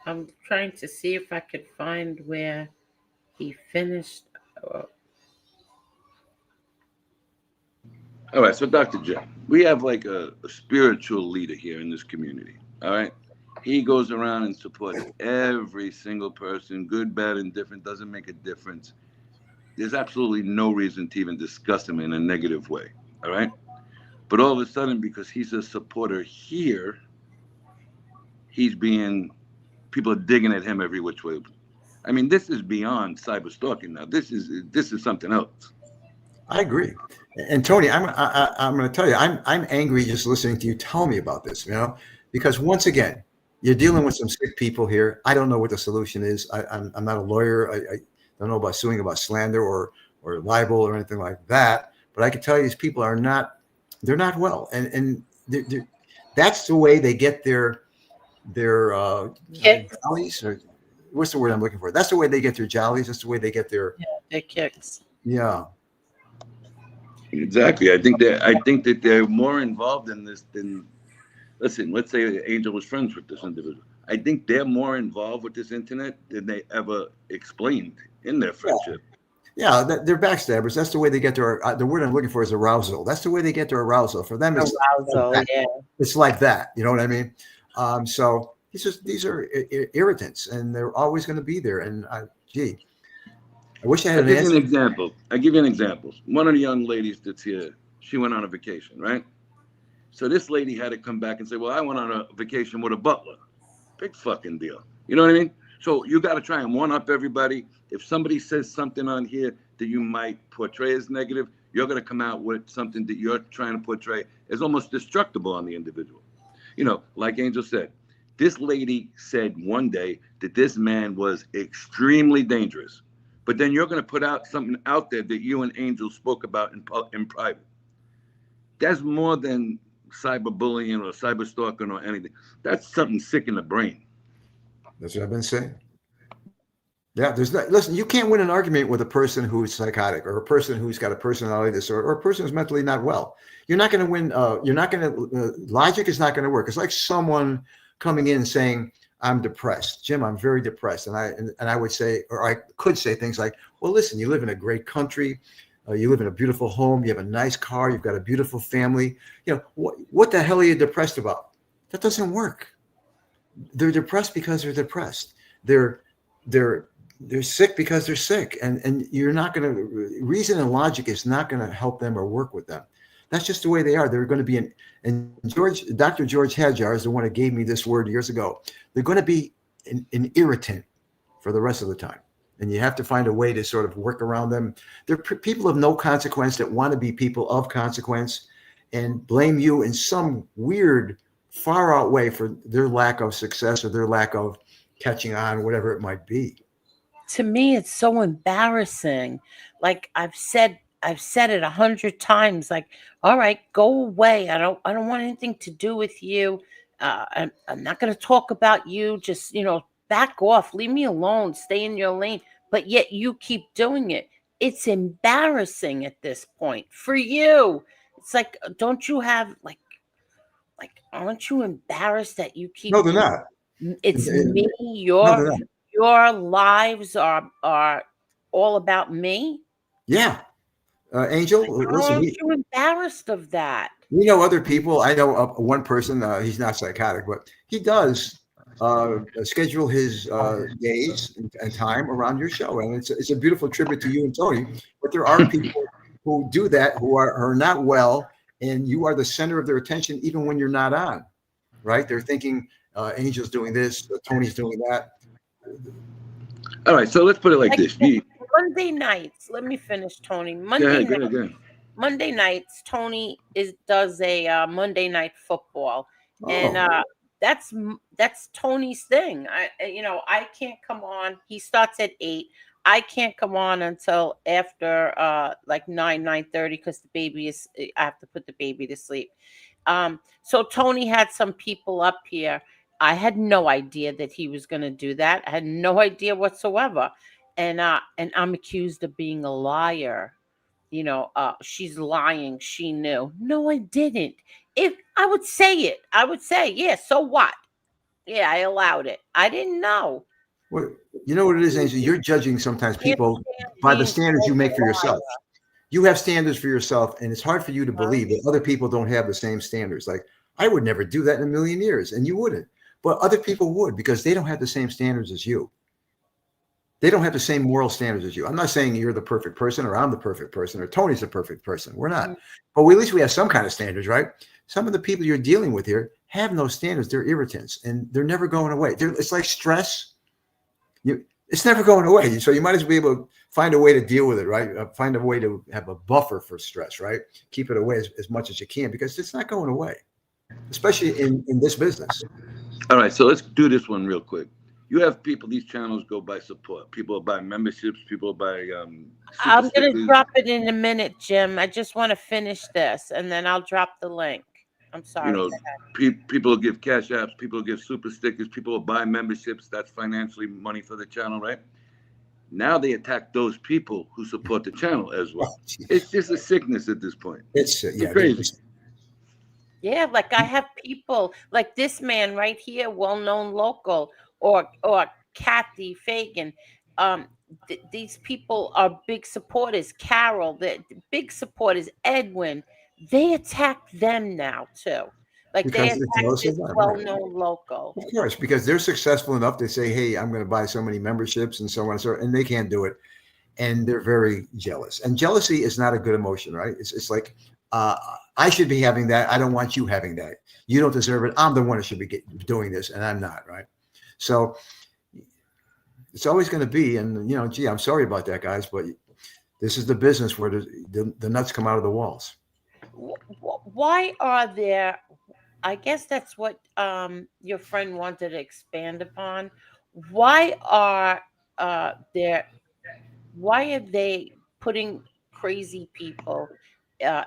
I'm trying to see if I could find where he finished. All right, so Dr. Jim, we have like a spiritual leader here in this community. All right, he goes around and supports every single person, good, bad, indifferent, doesn't make a difference. There's absolutely no reason to even discuss him in a negative way. All right, but all of a sudden, because he's a supporter here, people are digging at him every which way. I mean, this is beyond cyber stalking now. This is something else. I agree. And Tony, I'm going to tell you, I'm angry just listening to you tell me about this, because once again, you're dealing with some sick people here. I don't know what the solution is. I'm not a lawyer. I don't know about suing about slander or libel or anything like that. But I can tell you these people they're not well. And that's the way they get their jollies, or what's the word I'm looking for? That's the way they get their jollies. That's the way they get their kicks. Yeah. Exactly. I think that they're more involved in this than, listen, let's say Angel was friends with this individual. I think they're more involved with this internet than they ever explained in their friendship. Yeah, they're backstabbers. That's the way they get their, the word I'm looking for is arousal. That's the way they get their arousal. For them, it's arousal, like yeah. It's like that. You know what I mean? So these are irritants, and they're always going to be there. And I wish I had I'll give you an example. One of the young ladies that's here, she went on a vacation, right? So this lady had to come back and say, well, I went on a vacation with a butler. Big fucking deal. You know what I mean? So you got to try and one-up everybody. If somebody says something on here that you might portray as negative, you're going to come out with something that you're trying to portray as almost destructible on the individual. Like Angel said, this lady said one day that this man was extremely dangerous. But then you're going to put out something out there that you and Angel spoke about in private. That's more than cyberbullying or cyber stalking or anything. That's something sick in the brain. That's what I've been saying. Yeah, there's not. Listen, you can't win an argument with a person who's psychotic or a person who's got a personality disorder or a person who's mentally not well. You're not going to win. You're not going to. Logic is not going to work. It's like someone coming in and saying, "I'm depressed, Jim. I'm very depressed," and I would say, or I could say things like, "Well, listen, you live in a great country. You live in a beautiful home. You have a nice car. You've got a beautiful family. You know what the hell are you depressed about?" That doesn't work. They're depressed because they're depressed. They're they're they're sick because they're sick, and you're not going to reason and logic is not going to help them or work with them. That's just the way they are. They're going to be and Dr. George Hajar is the one that gave me this word years ago. They're going to be an irritant for the rest of the time, and you have to find a way to sort of work around them. They're people of no consequence that want to be people of consequence and blame you in some weird far out way for their lack of success or their lack of catching on, whatever it might be. To me, it's so embarrassing. Like I've said it 100 times. Like, all right, go away. I don't want anything to do with you. I'm not going to talk about you. Just back off. Leave me alone. Stay in your lane. But yet you keep doing it. It's embarrassing at this point for you. It's like, don't you have aren't you embarrassed that you keep No, they're not. it's me, No, they're not. your lives are all about me? Yeah. Angel, listen, Aren't you embarrassed of that? we know other people. I know one person, he's not psychotic, but he does schedule his days and time around your show. And it's a beautiful tribute to you and Tony. But there are people who do that who are not well, and you are the center of their attention even when you're not on, right? They're thinking Angel's doing this, Tony's doing that. All right, so let's put it like this. Monday nights. Let me finish, Tony. Go ahead, go ahead. Monday nights, Tony does a Monday night football, and that's Tony's thing. I can't come on. He starts at 8. I can't come on until after like 9:30 because the baby is. I have to put the baby to sleep. So Tony had some people up here. I had no idea that he was going to do that. I had no idea whatsoever, and I'm accused of being a liar. She's lying. She knew. No, I didn't. If I would say it, I would say, yeah, so what? Yeah, I allowed it. I didn't know. Well, you know what it is, Angel? You're judging sometimes people by the standards you make for yourself. You have standards for yourself, and it's hard for you to believe that other people don't have the same standards. Like, I would never do that in a million years, and you wouldn't. But other people would because they don't have the same standards as you. They don't have the same moral standards as you. I'm not saying you're the perfect person or I'm the perfect person or Tony's the perfect person. We're not. But at least we have some kind of standards, right? Some of the people you're dealing with here have no standards. They're irritants, and they're never going away. It's like stress. It's never going away. So you might as well be able to find a way to deal with it, right? Find a way to have a buffer for stress, right? Keep it away as much as you can because it's not going away, especially in this business. All right, so let's do this one real quick. You have people, these channels go by support. People buy memberships, people buy I'm going to drop it in a minute, Jim. I just want to finish this, and then I'll drop the link. I'm sorry. People will give cash apps, people will give super stickers, people will buy memberships. That's financially money for the channel, right? Now they attack those people who support the channel as well. It's just a sickness at this point. It's crazy. Yeah, like I have people like this man right here, well-known local, or Kathy Fagan. These people are big supporters. Carol, the big supporters. Edwin, they attack them now too. Like they attack this well-known local. Of course, because they're successful enough to say, "Hey, I'm going to buy so many memberships and so on and so on," and they can't do it, and they're very jealous. And jealousy is not a good emotion, right? It's like I should be having that. I don't want you having that. You don't deserve it. I'm the one that should be doing this, and I'm not, right? So it's always going to be, and gee, I'm sorry about that, guys, but this is the business where the nuts come out of the walls. Why are there? I guess that's what your friend wanted to expand upon. Why are there? Why are they putting crazy people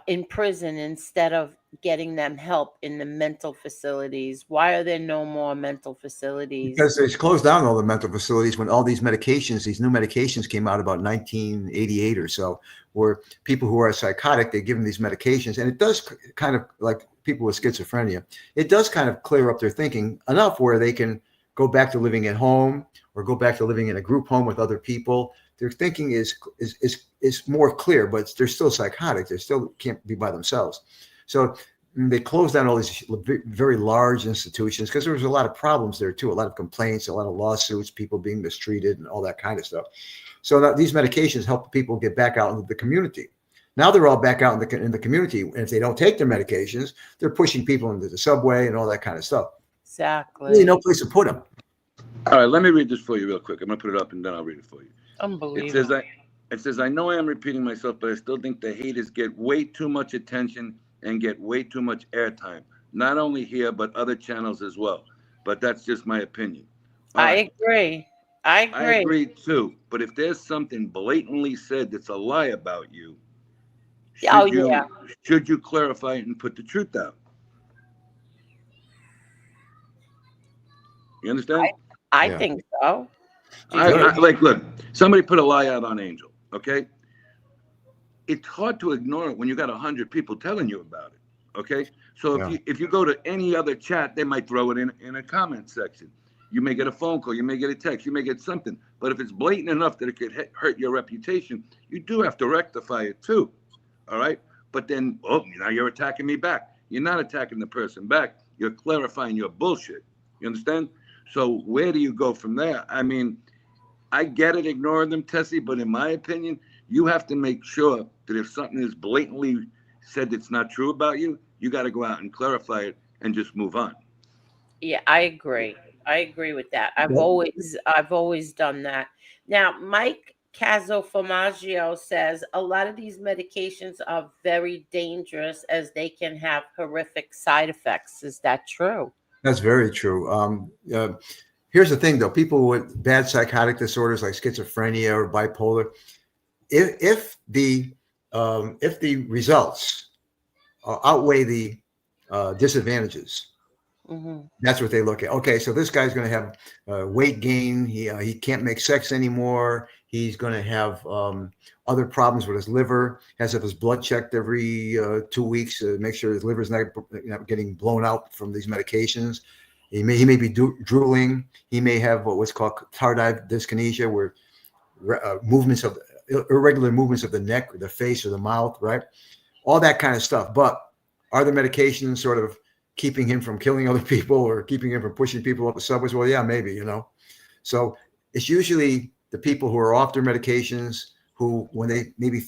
in prison instead of getting them help in the mental facilities? Why are there no more mental facilities? Because they closed down all the mental facilities when all these medications, these new medications came out about 1988 or so, where people who are psychotic, they give them these medications. And it does kind of, like people with schizophrenia, it does kind of clear up their thinking enough where they can go back to living at home or go back to living in a group home with other people. Their thinking is more clear, but they're still psychotic. They still can't be by themselves. So they closed down all these very large institutions because there was a lot of problems there too, a lot of complaints, a lot of lawsuits, people being mistreated and all that kind of stuff. So that these medications help people get back out into the community. Now they're all back out in the community. And if they don't take their medications, they're pushing people into the subway and all that kind of stuff. Exactly. Really no place to put them. All right, let me read this for you real quick. I'm going to put it up and then I'll read it for you. Unbelievable. It says, I know I am repeating myself, but I still think the haters get way too much attention and get way too much airtime, not only here, but other channels as well. But that's just my opinion. I agree. I agree too. But if there's something blatantly said that's a lie about you, should you clarify it and put the truth out? You understand? I think so. Look, somebody put a lie out on Angel, okay? It's hard to ignore it when you got 100 people telling you about it, okay? So if you go to any other chat, they might throw it in a comment section. You may get a phone call, you may get a text, you may get something. But if it's blatant enough that it could hurt your reputation, you do have to rectify it too, all right? But then, now you're attacking me back. You're not attacking the person back. You're clarifying your bullshit. You understand? So where do you go from there? I mean, I get it, ignoring them, Tessie, but in my opinion, you have to make sure that if something is blatantly said that's not true about you, you got to go out and clarify it and just move on. Yeah, I agree. I agree with that. I've always done that. Now, Mike Casoformaggio says a lot of these medications are very dangerous as they can have horrific side effects. Is that true? That's very true. Here's the thing, though: people with bad psychotic disorders like schizophrenia or bipolar, if the results outweigh the disadvantages, that's what they look at. Okay, so this guy's going to have weight gain. He can't make sex anymore. He's going to have other problems with his liver. Has to have his blood checked every 2 weeks to make sure his liver's not getting blown out from these medications. He may be drooling. He may have what's called tardive dyskinesia, where irregular movements of the neck, or the face, or the mouth, right? All that kind of stuff. But are the medications sort of keeping him from killing other people or keeping him from pushing people up the subways? Well, yeah, maybe, So it's usually the people who are off their medications who, when they maybe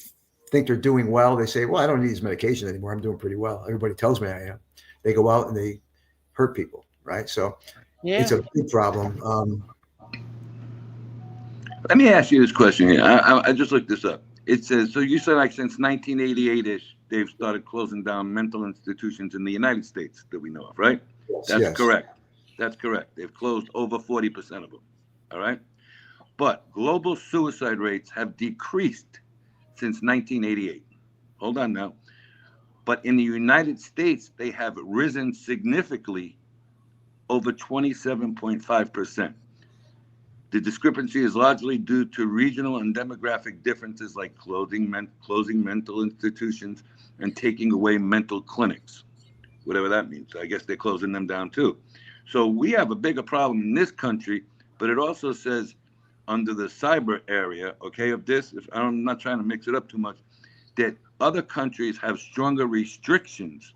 think they're doing well, they say, well, I don't need these medications anymore. I'm doing pretty well. Everybody tells me I am. They go out and they hurt people, right? So it's a big problem. Let me ask you this question here. I just looked this up. It says, so you said like since 1988-ish, they've started closing down mental institutions in the United States that we know of, right? That's correct. That's correct. They've closed over 40% of them, all right? But global suicide rates have decreased since 1988. Hold on now. But in the United States, they have risen significantly, over 27.5%. The discrepancy is largely due to regional and demographic differences like closing mental institutions and taking away mental clinics, whatever that means. I guess they're closing them down too. So we have a bigger problem in this country, but it also says under the cyber area, okay, of this, if I'm not trying to mix it up too much, that other countries have stronger restrictions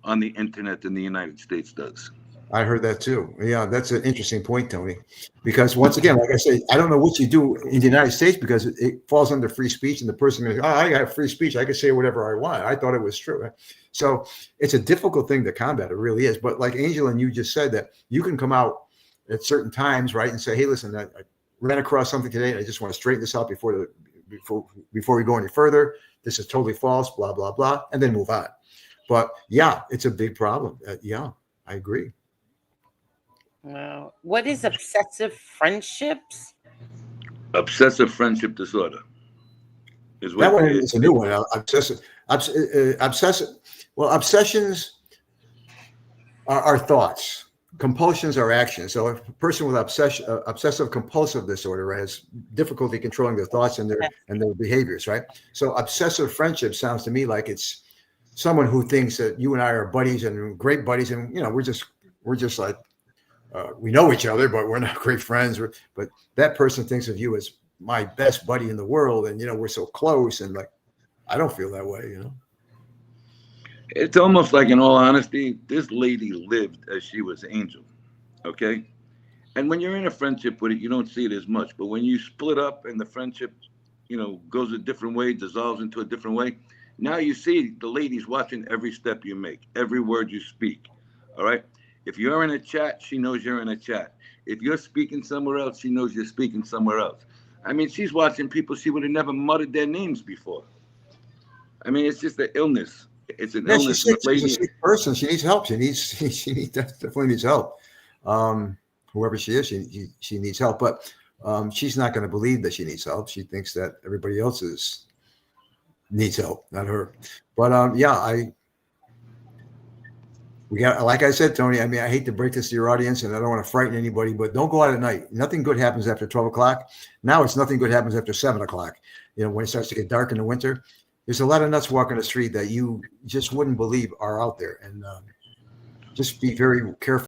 on the internet than the United States does. I heard that too. Yeah, that's an interesting point, Tony. Because once again, like I say, I don't know what you do in the United States because it falls under free speech, and the person goes, I have free speech. I can say whatever I want. I thought it was true. So it's a difficult thing to combat. It really is. But like Angel and you just said, that you can come out at certain times, right, and say, hey, listen, I ran across something today, and I just want to straighten this out before we go any further. This is totally false, blah, blah, blah, and then move on. But yeah, it's a big problem. Yeah, I agree. Wow. What is obsessive friendships? Obsessive friendship disorder. Is That what one is a new one. Obsessive. Well, obsessions are thoughts. Compulsions are actions. So if a person with obsessive compulsive disorder has difficulty controlling their thoughts and their behaviors, right? So obsessive friendship sounds to me like it's someone who thinks that you and I are buddies and great buddies, and we're just like we know each other, but we're not great friends. But that person thinks of you as my best buddy in the world, and we're so close. And like, I don't feel that way. It's almost like, in all honesty, this lady lived as she was Angel. Okay. And when you're in a friendship with it, you don't see it as much. But when you split up and the friendship, goes a different way, dissolves into a different way, now you see the lady's watching every step you make, every word you speak. All right. If you're in a chat, she knows you're in a chat. If you're speaking somewhere else, she knows you're speaking somewhere else. I mean, she's watching people she would have never muttered their names before. I mean, it's just an illness. It's an Yeah, illness. she's sick. The She's a lady, sick person. She needs help. Definitely needs help. Whoever she is, she needs help. But she's not going to believe that she needs help. She thinks that everybody else needs help, not her. But we got, like I said, Tony. I mean, I hate to break this to your audience, and I don't want to frighten anybody, but don't go out at night. Nothing good happens after 12 o'clock. Now it's nothing good happens after 7 o'clock. When it starts to get dark in the winter. There's a lot of nuts walking the street that you just wouldn't believe are out there, and just be very careful.